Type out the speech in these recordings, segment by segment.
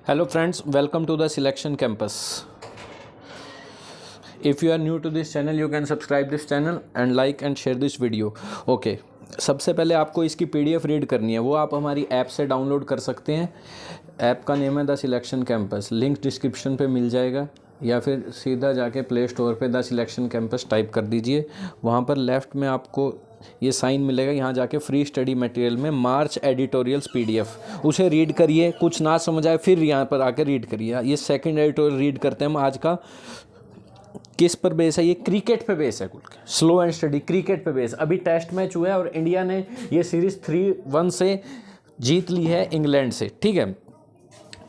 Hello friends, welcome to the Selection Campus. If you are new to this channel, you can subscribe this channel and like and share this video. Okay. सबसे पहले आपको इसकी PDF read करनी है, वो आप हमारी app से डाउनलोड कर सकते हैं। ऐप का नेम है the selection campus, link description पे मिल जाएगा, या फिर सीधा जाके प्ले स्टोर पे द सिलेक्शन कैंपस टाइप कर दीजिए। वहाँ पर लेफ़्ट में आपको ये साइन मिलेगा, यहाँ जाके फ्री स्टडी मटेरियल में मार्च एडिटोरियल्स PDF, उसे रीड करिए। कुछ ना समझ आए फिर यहाँ पर आके रीड करिए। ये सेकंड एडिटोरियल रीड करते हैं हम आज का। किस पर बेस है? ये क्रिकेट पे बेस है। कुल स्लो एंड स्टडी क्रिकेट पे बेस। अभी टेस्ट मैच हुआ है और इंडिया ने ये सीरीज़ 3-1 से जीत ली है इंग्लैंड से, ठीक है।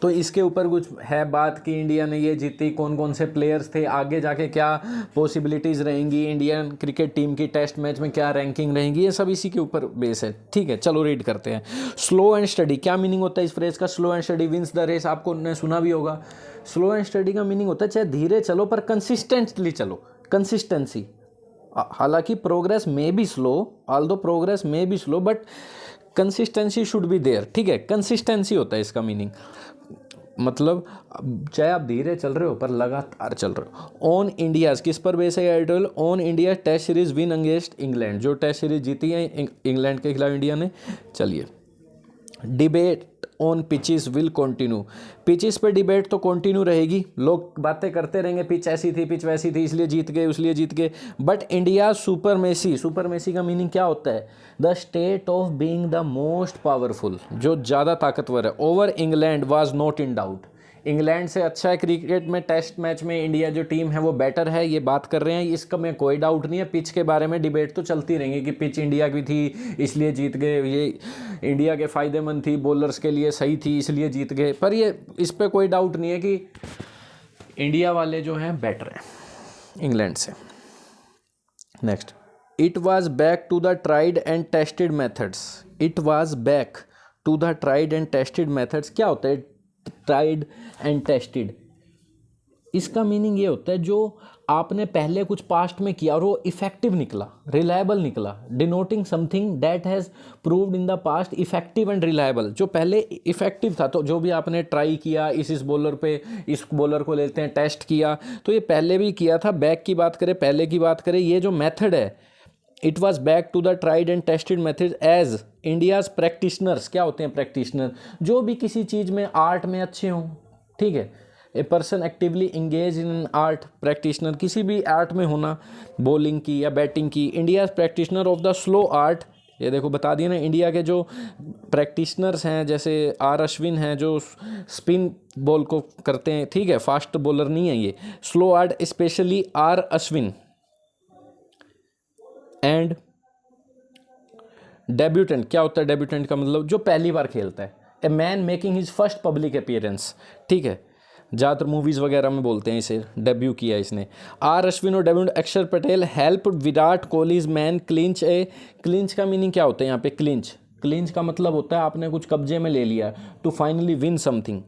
तो इसके ऊपर कुछ है बात कि इंडिया ने ये जीती, कौन कौन से प्लेयर्स थे, आगे जाके क्या पॉसिबिलिटीज़ रहेंगी, इंडियन क्रिकेट टीम की टेस्ट मैच में क्या रैंकिंग रहेंगी, ये सब इसी के ऊपर बेस है, ठीक है। चलो रीड करते हैं। स्लो एंड स्टडी, क्या मीनिंग होता है इस फ्रेज का? Slow and steady wins the race, आपको ने सुना भी होगा। स्लो एंड स्टडी का मीनिंग होता है चाहे धीरे चलो पर कंसिस्टेंटली चलो, कंसिस्टेंसी। हालांकि progress may be slow, although progress may be slow, but consistency should be there, ठीक है। कंसिस्टेंसी होता है इसका मीनिंग, मतलब चाहे आप धीरे चल रहे हो पर लगातार चल रहे हो। ऑन इंडियाज, किस पर बेस है editorial? On India test series win against England, जो टेस्ट सीरीज जीती है इंग्लैंड के खिलाफ इंडिया ने। चलिए, debate on pitches will continue, pitches पे डिबेट तो कंटिन्यू रहेगी, लोग बातें करते रहेंगे, पिच ऐसी थी, पिच वैसी थी, इसलिए जीत गए, इसलिए जीत गए। बट इंडिया सुपरमेसी, सुपरमेसी का मीनिंग क्या होता है? The state of being the most powerful, जो ज़्यादा ताकतवर है। Over England was not in doubt, England से अच्छा है क्रिकेट में, टेस्ट मैच में इंडिया जो टीम है वो बेटर है, ये बात कर रहे हैं, इसका में कोई डाउट नहीं है। पिच के बारे में डिबेट तो चलती रहेंगी कि पिच इंडिया की थी इसलिए जीत गए, ये इंडिया के फ़ायदेमंद थी, बॉलर्स के लिए सही थी इसलिए जीत गए, पर ये इस पर कोई डाउट नहीं है कि इंडिया वाले जो हैं बेटर हैं इंग्लैंड से। Next, it was back to the tried and tested methods, it was back to the tried and tested methods. क्या होता है ट्राइड एंड टेस्टेड? इसका मीनिंग ये होता है जो आपने पहले कुछ पास्ट में किया और वो इफेक्टिव निकला, रिलायबल निकला, denoting something that has proved in the past effective and reliable. जो पहले इफेक्टिव था, तो जो भी आपने ट्राई किया, इस बॉलर पे, इस बॉलर को लेते हैं, टेस्ट किया, तो ये पहले भी किया था। बैक की बात करें, पहले की बात करें, ये जो मेथड है, it was back to the tried and tested method as India's practitioners. क्या होते हैं प्रैक्टिशनर? जो भी किसी चीज़ में, आर्ट में अच्छे हों, ठीक है। A person actively engage in art, practitioner किसी भी आर्ट में होना, बॉलिंग की या बैटिंग की। India's practitioner of the slow art, ये देखो बता दिया ना, इंडिया के जो प्रैक्टिशनर्स हैं जैसे आर अश्विन हैं जो स्पिन बॉल को करते हैं, ठीक है, फास्ट बॉलर नहीं है ये, slow art specially R Ashwin. And debutant, क्या होता है डेब्यूटेंट का मतलब? जो पहली बार खेलता है। A man making his first public appearance, ठीक है, ज़्यादातर मूवीज़ वगैरह में बोलते हैं इसे, डेब्यू किया इसने। आर अश्विन और debut Axar Patel help Virat Kohli's man clinch a, clinch का मीनिंग क्या होता है यहाँ पे? क्लिंच, क्लिंच का मतलब होता है आपने कुछ कब्जे में ले लिया, to finally win something.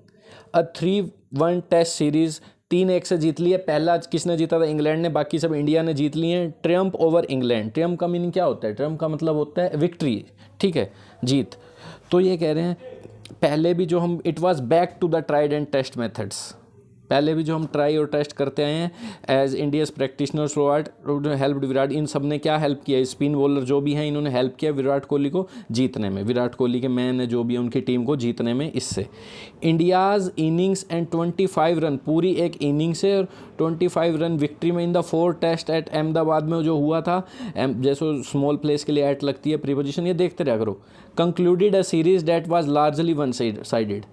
A 3-1 test series 3-1 से जीत ली है। पहला किसने जीता था? इंग्लैंड ने, बाकी सब इंडिया ने जीत लिए हैं। ट्रियम्फ ओवर इंग्लैंड, ट्रियम्फ का मीनिंग क्या होता है? ट्रियम्फ का मतलब होता है विक्ट्री, ठीक है, जीत। तो ये कह रहे हैं पहले भी जो हम, it was back to the tried and test methods, पहले भी जो हम ट्राई और टेस्ट करते आए हैं as India's practitioner through art help Virat, इन सब ने क्या हेल्प किया? स्पिन बॉलर जो भी हैं इन्होंने हेल्प किया विराट कोहली को जीतने में, विराट कोहली के मैन है जो भी है उनकी टीम को जीतने में। इससे इंडियाज़ इनिंग्स एंड 25 रन, पूरी एक इनिंग्स है और 25 रन विक्ट्री में in the 4 test at Ahmedabad में जो हुआ था, जैसे स्मॉल प्लेस के लिए एट लगती है प्रीपोजिशन, ये देखते रहा करो। Concluded a series that was largely one sided,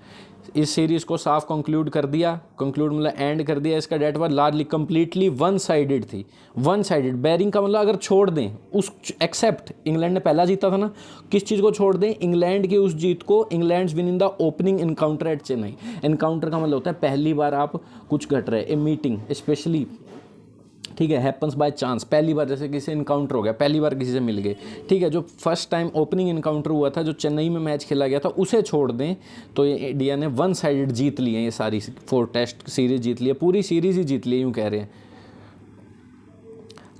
इस सीरीज़ को साफ कंक्लूड कर दिया, कंक्लूड मतलब एंड कर दिया, इसका that was largely completely one sided थी। वन साइडेड, बेरिंग का मतलब अगर छोड़ दें उस, एक्सेप्ट इंग्लैंड ने पहला जीता था ना, किस चीज़ को छोड़ दें? इंग्लैंड की उस जीत को। England win in the opening encounter at Chennai, encounter का मतलब होता है पहली बार आप कुछ घट रहे, ए मीटिंग स्पेशली, ठीक है, हैपन्स बाय चांस, पहली बार जैसे किसी इनकाउंटर हो गया, पहली बार किसी से मिल गए, ठीक है। जो फर्स्ट टाइम ओपनिंग इनकाउंटर हुआ था, जो चेन्नई में मैच खेला गया था, उसे छोड़ दें तो ये इंडिया ने वन साइडेड जीत लिए, ये सारी 4 टेस्ट सीरीज जीत ली है, पूरी सीरीज ही जीत ली है, यूँ कह रहे हैं।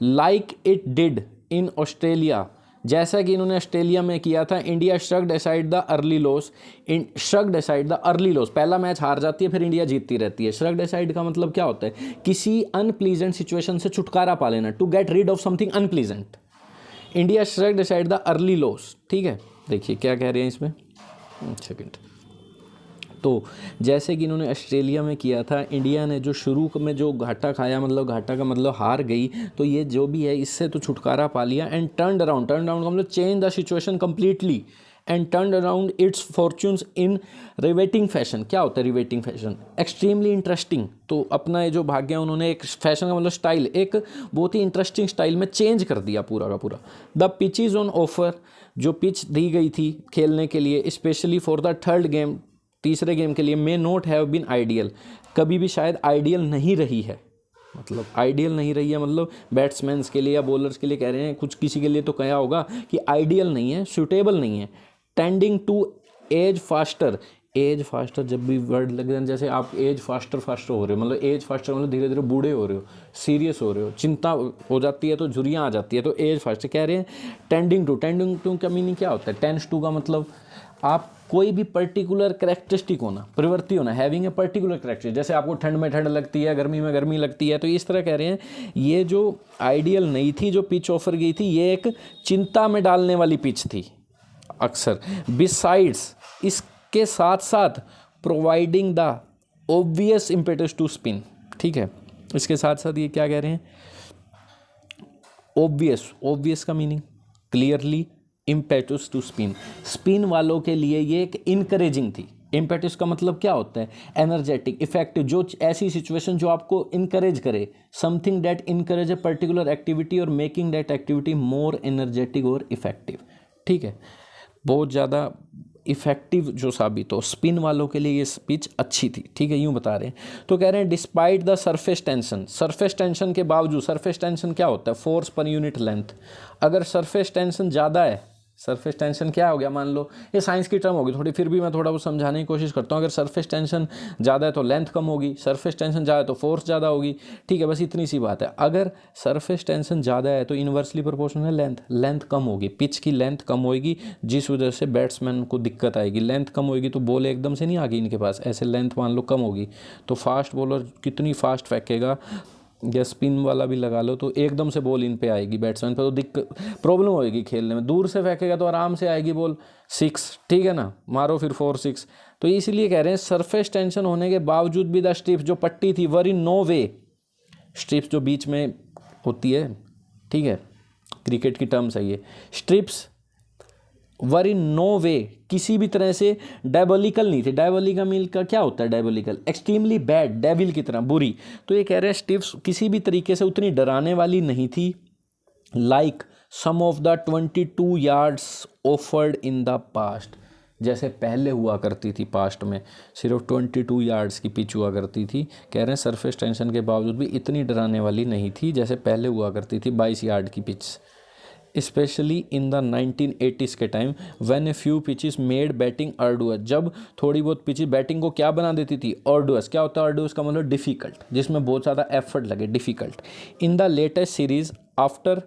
Like it did in Australia जैसा कि इन्होंने ऑस्ट्रेलिया में किया था, India shrugged aside the early loss, shrugged aside the early loss, पहला मैच हार जाती है फिर इंडिया जीतती रहती है। श्रग्ड असाइड का मतलब क्या होता है, किसी अनप्लीजेंट सिचुएशन से छुटकारा पा लेना, to get rid of something unpleasant. India shrugged aside the early loss, ठीक है। देखिए क्या कह रहे हैं इसमें, सेकंड। तो जैसे कि इन्होंने ऑस्ट्रेलिया में किया था, इंडिया ने जो शुरू में जो घाटा खाया, मतलब घाटा का मतलब हार गई, तो ये जो भी है इससे तो छुटकारा पा लिया। एंड टर्न अराउंड का मतलब change the situation completely and turn around its fortunes in riveting fashion. क्या होता है रिवेटिंग फैशन, एक्सट्रीमली इंटरेस्टिंग। तो अपना ये जो भाग्य उन्होंने एक फैशन का मतलब स्टाइल, एक बहुत ही इंटरेस्टिंग स्टाइल में चेंज कर दिया पूरा का पूरा। The pitch is on offer, जो पिच दी गई थी खेलने के लिए, specially for the third game, तीसरे गेम के लिए, मे नोट हैव बीन आइडियल, कभी भी शायद आइडियल नहीं रही है। मतलब आइडियल नहीं रही है मतलब बैट्समैन्स के लिए या बॉलर्स के लिए कह रहे हैं, कुछ किसी के लिए तो कहा होगा कि आइडियल नहीं है, सूटेबल नहीं है। Tending to age faster, age faster जब भी वर्ड लग जाए, जैसे आप एज फास्टर हो रहे हो, मतलब एज फास्टर मतलब धीरे धीरे बूढ़े हो रहे हो, सीरियस हो रहे हो, चिंता हो जाती है तो झुर्रियाँ आ जाती है, तो एज फास्टर कह रहे हैं। टेंडिंग टू का मीनिंग क्या होता है, टेंस टू का मतलब आप कोई भी पर्टिकुलर करेक्टरिस्टिक होना, प्रवृत्ति होना, हैविंग ए पर्टिकुलर करेक्टरिस्टिक। जैसे आपको ठंड में ठंड लगती है, गर्मी में गर्मी लगती है, तो इस तरह कह रहे हैं ये जो आइडियल नहीं थी, जो पिच ऑफर गई थी, ये एक चिंता में डालने वाली पिच थी अक्सर। बिसाइड्स, इसके साथ साथ providing the obvious impetus to spin, ठीक है। इसके साथ साथ ये क्या कह रहे हैं, ऑब्वियस का meaning clearly, impetus to spin, spin वालों के लिए ये एक इनकरेजिंग थी। इम्पेटस का मतलब क्या होता है, एनर्जेटिक, इफेक्टिव, जो ऐसी सिचुएशन जो आपको इनकरेज करे, something that encourage a particular activity और making that activity more energetic और इफेक्टिव, ठीक है। बहुत ज़्यादा इफेक्टिव जो साबित हो, स्पिन वालों के लिए ये पिच अच्छी थी, ठीक है, यूँ बता रहे हैं। तो कह रहे हैं despite the surface tension, surface tension के बावजूद, सरफेस टेंशन क्या होता है, फोर्स पर यूनिट लेंथ। अगर सरफेस टेंशन ज़्यादा है, सरफेस टेंशन क्या हो गया, मान लो ये साइंस की टर्म होगी थोड़ी, फिर भी मैं थोड़ा वो समझाने की कोशिश करता हूँ। अगर सरफेस टेंशन ज़्यादा है तो लेंथ कम होगी, सरफेस टेंशन ज़्यादा है तो फोर्स ज़्यादा होगी, ठीक है, बस इतनी सी बात है। अगर सरफेस टेंशन ज़्यादा है तो इन्वर्सली प्रोपोर्शनल है लेंथ कम होगी, पिच की लेंथ कम होगी, जिस वजह से बैट्समैन को दिक्कत आएगी। लेंथ कम होगी तो बॉल एकदम से नहीं आ गई इनके पास, ऐसे लेंथ मान लो कम होगी तो फास्ट बॉलर कितनी फास्ट फेंकेगा, या स्पिन वाला भी लगा लो तो एकदम से बॉल इन पे आएगी बैट्समैन पे, तो दिक्कत प्रॉब्लम होएगी खेलने में। दूर से फेंकेगा तो आराम से आएगी बॉल 6, ठीक है ना, मारो फिर 4-6। तो इसलिए कह रहे हैं सरफेस टेंशन होने के बावजूद भी द स्ट्रिप्स, जो पट्टी थी, वर इन नो वे, स्ट्रिप्स जो बीच में होती है, ठीक है, क्रिकेट की टर्म्स है ये, स्ट्रिप्स वर इन नो वे, किसी भी तरह से डायबोलिकल नहीं थे। डायबोलिकल मील का क्या होता है, डायबोलिकल एक्सट्रीमली बैड, डेविल की तरह बुरी। तो ये कह रहे हैं स्टिप्स किसी भी तरीके से उतनी डराने वाली नहीं थी, like some of the 22 yards offered in the past, जैसे पहले हुआ करती थी पास्ट में, सिर्फ 22 यार्ड्स की पिच हुआ करती थी। कह रहे हैं सरफेस टेंशन के बावजूद भी इतनी डराने वाली नहीं थी जैसे पहले हुआ करती थी 22 यार्ड की pitch, specially in the 1980s के time, when a few pitches made batting arduous, जब थोड़ी बहुत पिचेस बैटिंग को क्या बना देती थी, अर्डुअस। क्या होता है अर्डुअस का मतलब, डिफ़िकल्ट, जिसमें बहुत ज़्यादा एफर्ट लगे, difficult. In the latest series after,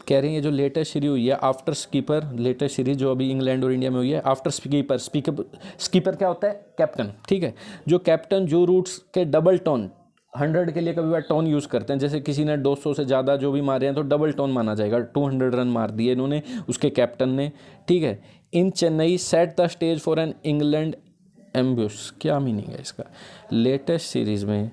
कह रहे हैं ये जो लेटेस्ट सीरीज हुई है आफ्टर स्कीपर, लेटेस्ट सीरीज जो अभी इंग्लैंड और इंडिया में हुई है आफ्टर स्कीपर, स्कीपर क्या होता है, कैप्टन, ठीक है, जो कैप्टन जो रूट्स के डबल टोन, 100 के लिए कभी बार टोन यूज़ करते हैं, जैसे किसी ने 200 से ज़्यादा जो भी मारे हैं तो डबल टोन माना जाएगा, 200 रन मार दिए इन्होंने, उसके कैप्टन ने, ठीक है। In Chennai set the stage for an England ambush, क्या मीनिंग है इसका, लेटेस्ट सीरीज़ में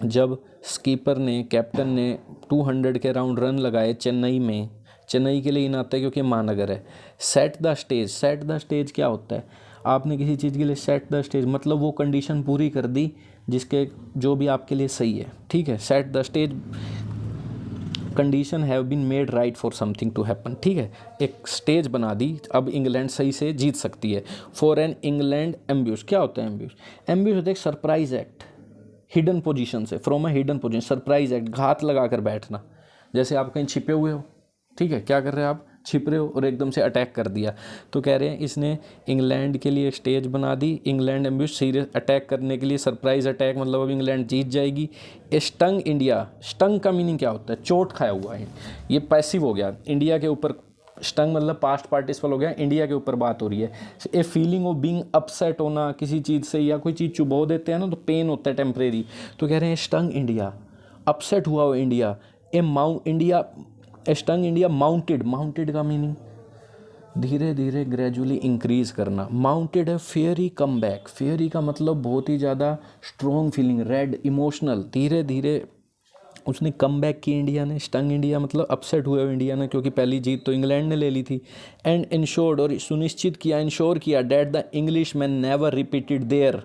जब स्कीपर ने, कैप्टन ने 200 के राउंड रन लगाए चेन्नई में, चेन्नई के लिए इन आता है क्योंकि महानगर है। Set the stage, set the stage क्या होता है, आपने किसी चीज़ के लिए सेट द स्टेज मतलब वो कंडीशन पूरी कर दी जिसके जो भी आपके लिए सही है, ठीक है। Set the stage, condition have been made right for something to happen, ठीक है, एक स्टेज बना दी, अब इंग्लैंड सही से जीत सकती है। फॉर एन इंग्लैंड एम्ब्यूश, क्या होता है एम्ब्यूश, एम्ब्यूश होता है एक सरप्राइज एक्ट, हिडन पोजीशन से, from a hidden position, surprise act, घात लगा कर बैठना, जैसे आप कहीं छिपे हुए हो, ठीक है, क्या कर रहे हैं आप, छिप रहे हो और एकदम से अटैक कर दिया। तो कह रहे हैं इसने इंग्लैंड के लिए स्टेज बना दी, इंग्लैंड एम्बुश सीरियस अटैक करने के लिए, सरप्राइज अटैक, मतलब अब इंग्लैंड जीत जाएगी। स्टंग इंडिया, स्टंग का मीनिंग क्या होता है? चोट खाया हुआ है, ये पैसिव हो गया, इंडिया के ऊपर स्टंग मतलब पास्ट पार्टिसिपल हो गया, इंडिया के ऊपर बात हो रही है। A feeling of being upset होना किसी चीज़ से, या कोई चीज़ चुभो देते हैं ना तो पेन होता है टेम्परेरी, तो कह रहे हैं स्टंग इंडिया, अपसेट हुआ हो India. India, stung India mounted, mounted का मीनिंग धीरे धीरे ग्रेजुअली इंक्रीज करना, माउंटेड है फेयरी कम बैक, फेयरी का मतलब बहुत ही ज़्यादा स्ट्रॉन्ग फीलिंग, रेड इमोशनल, धीरे धीरे उसने कम बैक की इंडिया ने। स्टंग इंडिया मतलब अपसेट हुए हो इंडिया ने, क्योंकि पहली जीत तो इंग्लैंड ने ले ली थी। एंड इंश्योर्ड, और सुनिश्चित किया, इंश्योर किया, that the English man never repeated their,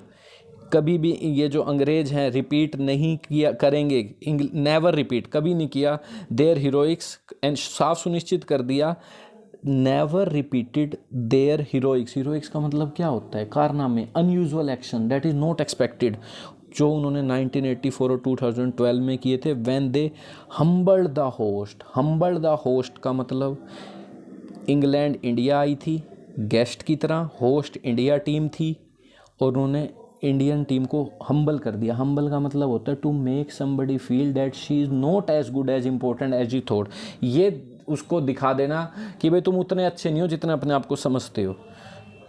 कभी भी ये जो अंग्रेज हैं रिपीट नहीं किया करेंगे, नेवर रिपीट, कभी नहीं किया, देयर हीरोइक्स, एंड साफ सुनिश्चित कर दिया, never repeated their heroics, heroics का मतलब क्या होता है? कारनामे, unusual action that is not expected, जो उन्होंने 1984 और 2012 में किए थे। When they humbled the host, humbled the host का मतलब इंग्लैंड इंडिया आई थी गेस्ट की तरह, होस्ट इंडिया टीम थी, और उन्होंने इंडियन टीम को हम्बल कर दिया। हम्बल का मतलब होता है to make somebody feel that she is not as good as important as you thought, ये उसको दिखा देना कि भाई तुम उतने अच्छे नहीं हो जितने अपने आप को समझते हो।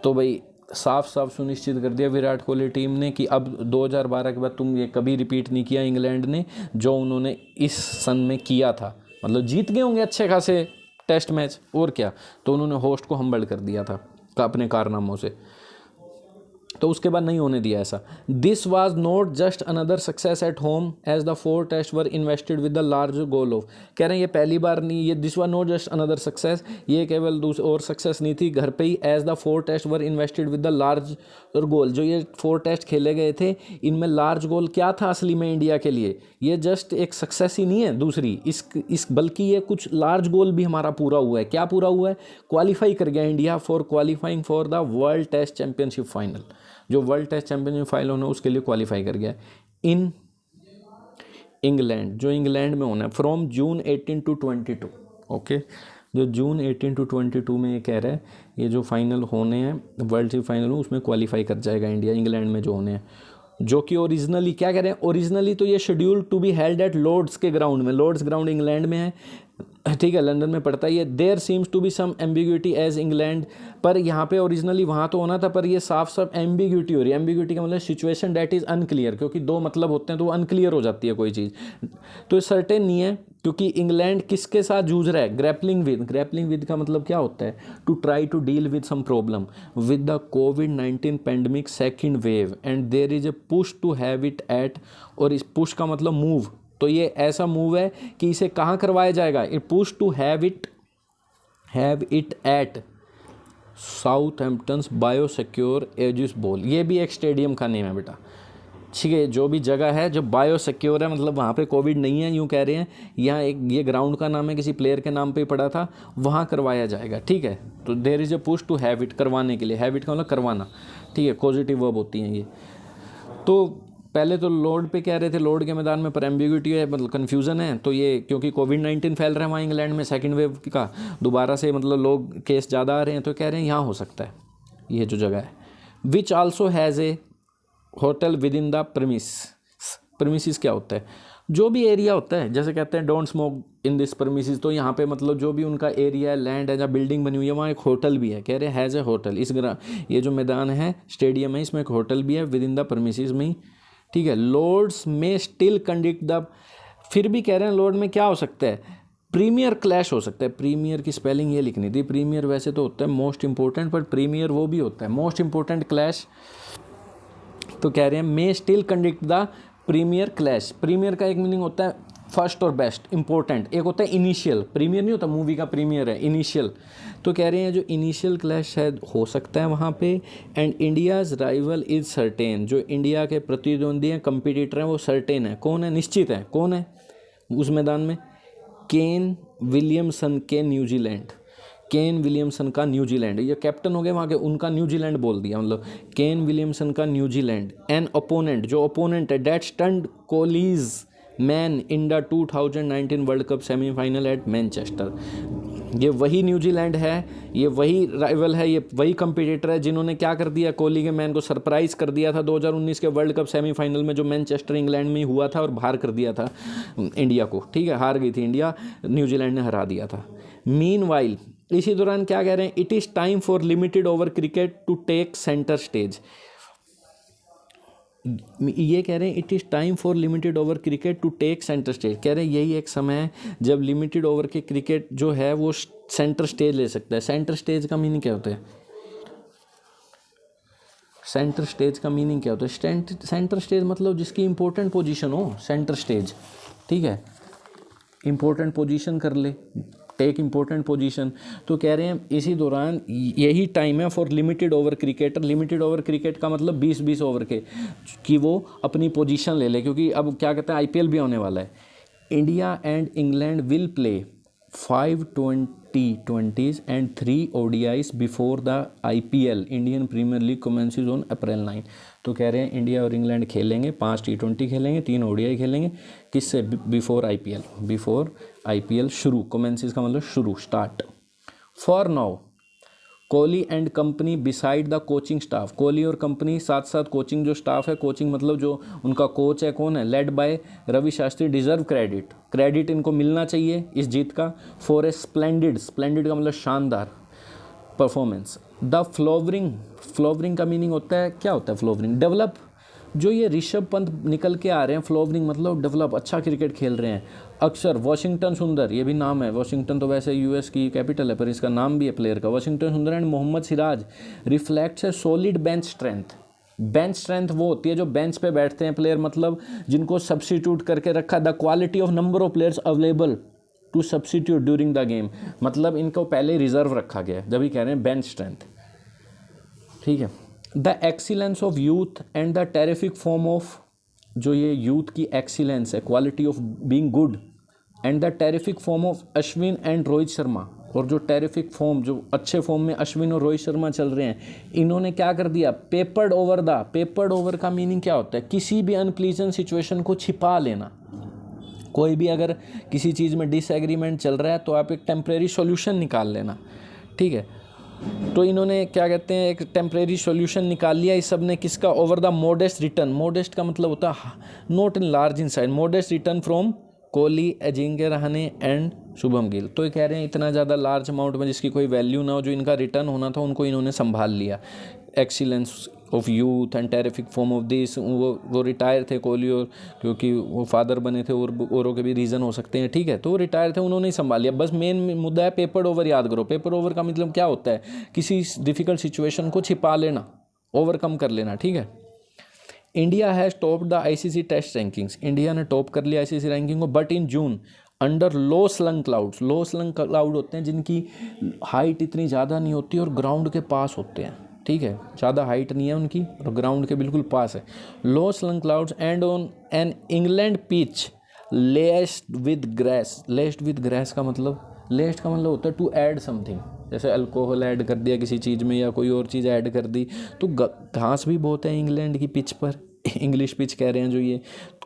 तो भाई साफ साफ सुनिश्चित कर दिया विराट कोहली टीम ने कि अब 2012 के बाद तुम ये कभी रिपीट नहीं किया इंग्लैंड ने, जो उन्होंने इस सन में किया था। मतलब जीत गए होंगे अच्छे खासे टेस्ट मैच, और क्या, तो उन्होंने होस्ट को हम्बल कर दिया था अपने कारनामों से, तो उसके बाद नहीं होने दिया ऐसा। This was not just another success at home as the 4 test were invested with the large goal of, कह रहे हैं ये पहली बार नहीं, ये this was not just another success, ये केवल और सक्सेस नहीं थी घर पे ही, as the 4 test were invested with the large goal, जो ये 4 टेस्ट खेले गए थे इनमें लार्ज गोल क्या था असली में इंडिया के लिए, ये जस्ट एक सक्सेस ही नहीं है दूसरी इस बल्कि ये कुछ लार्ज गोल भी हमारा पूरा हुआ है। क्या पूरा हुआ है? क्वालिफाई कर गया India for qualifying for the world test championship final, जो वर्ल्ड टेस्ट चैंपियनशिप फाइनल होना उसके लिए क्वालिफाई कर गया इन इंग्लैंड, जो इंग्लैंड में होना है फ्रॉम जून 18 to 22। ओके, जो जून 18 to 22 में ये कह रहा है ये जो फाइनल होने हैं वर्ल्ड कप फाइनल हो उसमें क्वालिफाई कर जाएगा इंडिया, इंग्लैंड में जो होने हैं, जो कि ओरिजिनली क्या कह रहे हैं, ओरिजिनली तो ये scheduled to be held at Lord's के ग्राउंड में, लॉर्ड्स ग्राउंड इंग्लैंड में है, ठीक है, लंदन में पड़ता है ये। There seems to be some ambiguity as England, पर यहाँ पे ओरिजिनली वहाँ तो होना था, पर ये साफ साफ एम्बिग्यूटी हो रही है। एम्बिग्यूटी का मतलब सिचुएशन दैट इज़ अनक्लियर, क्योंकि दो मतलब होते हैं तो वो अनक्लियर हो जाती है कोई चीज़, तो सर्टेन नहीं है, क्योंकि इंग्लैंड किसके साथ जूझ रहा है? ग्रैपलिंग विद का मतलब क्या होता है? To try to deal with some problem with the कोविड-19 pandemic second wave and there is a push to have it at, और इस पुश का मतलब मूव, तो ये ऐसा मूव है कि इसे कहाँ करवाया जाएगा? It push to have it at Southampton's biosecure Ageas Bowl, ये भी एक स्टेडियम का नेम है बेटा, ठीक है, जो भी जगह है जो बायोसिक्योर है, मतलब वहाँ पे कोविड नहीं है यूँ कह रहे हैं, यहाँ एक ये ग्राउंड का नाम है किसी प्लेयर के नाम पे ही पड़ा था, वहाँ करवाया जाएगा, ठीक है। तो there is a push to have it, करवाने के लिए, हैव इट का मतलब करवाना, ठीक है, पॉजिटिव वर्ब होती हैं ये। तो पहले तो लॉर्ड पे कह रहे थे, लॉर्ड के मैदान में, पर एम्बिग्यूटी है, मतलब कन्फ्यूज़न है, तो ये क्योंकि कोविड-19 फैल रहा है वहाँ इंग्लैंड में सेकंड वेव का, दोबारा से मतलब लोग केस ज़्यादा आ रहे हैं, तो कह रहे हैं यहाँ हो सकता है ये जो जगह है। Which also has a hotel with in the premises क्या होता है? जो भी एरिया होता है, जैसे कहते हैं don't smoke in this premises, तो यहाँ पे मतलब जो भी उनका एरिया है, लैंड है, जहाँ बिल्डिंग बनी हुई है, वहाँ एक होटल भी है, कह रहे हैं हैज़ ए होटल, ये जो मैदान है स्टेडियम है इसमें एक होटल भी है विद इन द प्रेमिसेस में ही, ठीक है। लॉर्ड्स में स्टिल कंडक्ट द, फिर भी कह रहे हैं लॉर्ड में क्या हो सकता है? प्रीमियर क्लैश हो सकता है। प्रीमियर की स्पेलिंग ये लिखनी थी, प्रीमियर वैसे तो होता है मोस्ट इंपॉर्टेंट, पर प्रीमियर वो भी होता है मोस्ट इंपॉर्टेंट क्लैश, तो कह रहे हैं may still conduct the premier clash. Premier का एक मीनिंग होता है फर्स्ट और बेस्ट, इंपॉर्टेंट, एक होता है इनिशियल, प्रीमियर नहीं होता, मूवी का प्रीमियर है इनिशियल, तो कह रहे हैं जो इनिशियल क्लैश है हो सकता है वहाँ पे। And India's rival is certain, जो इंडिया के प्रतिद्वंदी हैं, कंपटीटर हैं, वो सर्टेन है, कौन है? निश्चित है, कौन है उस मैदान में? केन विलियमसन के न्यूजीलैंड, केन विलियमसन का न्यूजीलैंड, ये कैप्टन हो गए वहाँ के, उनका न्यूजीलैंड बोल दिया, मतलब केन विलियमसन का न्यूजीलैंड। एन ओपोनेंट, जो ओपोनेंट है, that stunned Kohli's men in the 2019 world cup semifinal at Manchester, ये वही न्यूजीलैंड है, ये वही राइवल है, ये वही कंपटीटर है जिन्होंने क्या कर दिया, कोहली के मैन को सरप्राइज़ कर दिया था 2019 के वर्ल्ड कप सेमीफाइनल में, जो मैनचेस्टर इंग्लैंड में ही हुआ था, और बाहर कर दिया था इंडिया को। ठीक है, हार गई थी इंडिया, न्यूजीलैंड ने हरा दिया था। मीनवाइल इसी दौरान क्या कह रहे हैं, it is time for limited over cricket to take centre stage. ये कह रहे हैं it is time for limited over cricket to take centre stage. कह रहे हैं यही एक समय है जब लिमिटेड ओवर के क्रिकेट जो है वो सेंटर स्टेज ले सकता है। सेंटर स्टेज का मीनिंग क्या होता है? सेंटर स्टेज का मीनिंग क्या होता है? सेंटर स्टेज मतलब जिसकी इंपॉर्टेंट पोजीशन हो, सेंटर स्टेज। ठीक है, इंपॉर्टेंट पोजीशन कर ले, टेक इंपॉर्टेंट पोजीशन। तो कह रहे हैं इसी दौरान यही टाइम है for limited over cricketer. Limited over cricket का मतलब 20-20 ओवर के, कि वो अपनी पोजीशन ले ले, क्योंकि अब क्या कहते हैं आईपीएल भी होने वाला है। India and England will play 5 T20s and 3 ODIs before the IPL Indian premier league commences on April 9। तो कह रहे हैं इंडिया और इंग्लैंड खेलेंगे, 5 T20 खेलेंगे, 3 ODI खेलेंगे, किससे? बिफोर IPL शुरू, कमेंसेस का मतलब शुरू, start. For now Kohli and company beside the coaching staff. Kohli और कंपनी साथ साथ कोचिंग जो स्टाफ है, कोचिंग मतलब जो उनका कोच है कौन है, led by Ravi Shastri, deserve credit इनको मिलना चाहिए इस जीत का। फॉर ए स्प्लेंडिड का मतलब शानदार परफॉर्मेंस। द फ्लोवरिंग का मीनिंग होता है, क्या होता है फ्लोवरिंग? डेवलप। जो ये ऋषभ पंत निकल के आ रहे हैं, फ्लोवरिंग मतलब डेवलप, अच्छा क्रिकेट खेल रहे हैं। अक्षर वाशिंगटन सुंदर, ये भी नाम है, वाशिंगटन तो वैसे यूएस की कैपिटल है पर इसका नाम भी है प्लेयर का, Washington Sundar and Mohammed Siraj reflects a solid bench strength वो होती है जो बेंच पे बैठते हैं प्लेयर, मतलब जिनको सब्स्टिट्यूट करके रखा। The quality of number of players available to substitute during the game, मतलब इनको पहले रिजर्व रखा गया है, जब ही कह रहे हैं बेंच स्ट्रेंथ। ठीक है। The excellence of youth and the terrific form of, जो ये यूथ की एक्सीलेंस है, quality of being good, and the terrific form of Ashwin and Rohit Sharma, और जो टेरिफिक फॉर्म, जो अच्छे फॉर्म में अश्विन और रोहित शर्मा चल रहे हैं, इन्होंने क्या कर दिया, पेपर्ड ओवर का मीनिंग क्या होता है? किसी भी अनप्लीजेंट सिचुएशन को छिपा लेना। कोई भी अगर किसी चीज़ में डिसएग्रीमेंट चल रहा है तो आप एक टेम्प्रेरी सॉल्यूशन निकाल लेना। ठीक है, तो इन्होंने क्या कहते हैं, एक टेम्प्रेरी सॉल्यूशन निकाल लिया इस सब ने, किसका? Over the modest return. Modest का मतलब होता है not in large in size, modest return from Kohli, Ajinkya Rahane and Shubham Gill. तो ये कह रहे हैं इतना ज़्यादा लार्ज अमाउंट में जिसकी कोई वैल्यू ना हो, जो इनका रिटर्न होना था उनको इन्होंने संभाल लिया। Excellence of youth and terrific form of this, वो रिटायर थे कोहली, और क्योंकि वो फादर बने थे, और औरों के भी रीज़न हो सकते हैं। ठीक है, तो वो रिटायर थे, उन्होंने ही संभाल लिया। बस मेन मुद्दा है पेपर्ड ओवर, याद करो। पेपर ओवर का मतलब क्या होता है? किसी डिफ़िकल्ट सिचुएशन को छिपा लेना, ओवरकम कर लेना। ठीक है। India has top the ICC test rankings. India ने टॉप कर लिया ICC रैंकिंग को, but in June under low slung clouds. Low slung cloud होते हैं जिनकी हाइट इतनी ज़्यादा नहीं होती और ग्राउंड के पास होते हैं। ठीक है, ज़्यादा हाइट नहीं है उनकी और ग्राउंड के बिल्कुल पास है। Low slung clouds and on an England pitch laced with grass का मतलब, लेस्ड का मतलब होता है टू ऐड समथिंग, जैसे अल्कोहल ऐड कर दिया किसी चीज़ में या कोई और चीज़ ऐड कर दी। तो घास भी बहुत है इंग्लैंड की पिच पर, इंग्लिश पिच कह रहे हैं जो ये।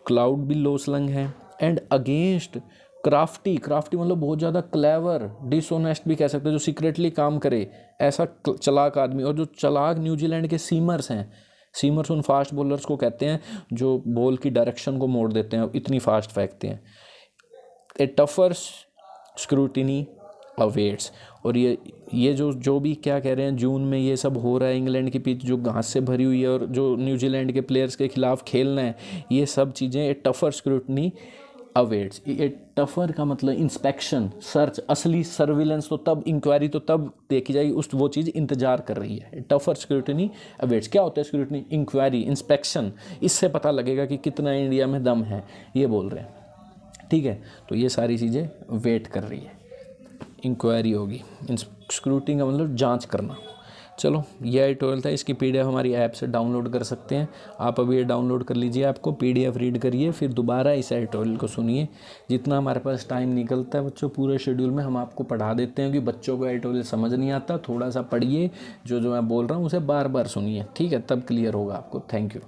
क्लाउड भी लो स्लंग है। एंड अगेंस्ट क्राफ्टी मतलब बहुत ज़्यादा क्लेवर, डिसऑनेस्ट भी कह सकते हैं, जो सीक्रेटली काम करे, ऐसा चालाक आदमी। और जो चालाक न्यूजीलैंड के सीमर्स हैं, सीमर्स उन फास्ट बॉलर्स को कहते हैं जो बॉल की डायरेक्शन को मोड़ देते हैं, इतनी फास्ट फेंकते हैं। ए टफर स्क्रूटिनी अवेट्स। और ये जो भी क्या कह रहे हैं, जून में ये सब हो रहा है, इंग्लैंड की पिच जो घास से भरी हुई है और जो न्यूजीलैंड के प्लेयर्स के खिलाफ खेलना है, ये सब चीज़ें ए टफर स्क्रूटनी अवेट्स। ये टफर का मतलब इंस्पेक्शन, सर्च, असली सर्विलेंस तो तब, इंक्वायरी तो तब देखी जाएगी, वो चीज़ इंतजार कर रही है। Tougher scrutiny awaits. क्या होता है स्क्रूटनी? Inquiry, inspection. इससे पता लगेगा कि कितना इंडिया में दम है, ये बोल रहे हैं। ठीक है, तो ये सारी चीज़ें वेट कर रही है, इंक्वायरी होगी। स्क्रूटिंग का मतलब जांच करना। चलो, ये एडिटोरियल था, इसकी PDF हमारी ऐप से डाउनलोड कर सकते हैं आप। अभी ये डाउनलोड कर लीजिए, आपको PDF रीड करिए, फिर दोबारा इस एडिटोरियल को सुनिए। जितना हमारे पास टाइम निकलता है बच्चों, पूरे शेड्यूल में हम आपको पढ़ा देते हैं, कि बच्चों को एडिटोरियल समझ नहीं आता, थोड़ा सा पढ़िए, जो मैं बोल रहा हूँ उसे बार बार सुनिए। ठीक है, तब क्लियर होगा आपको। Thank you.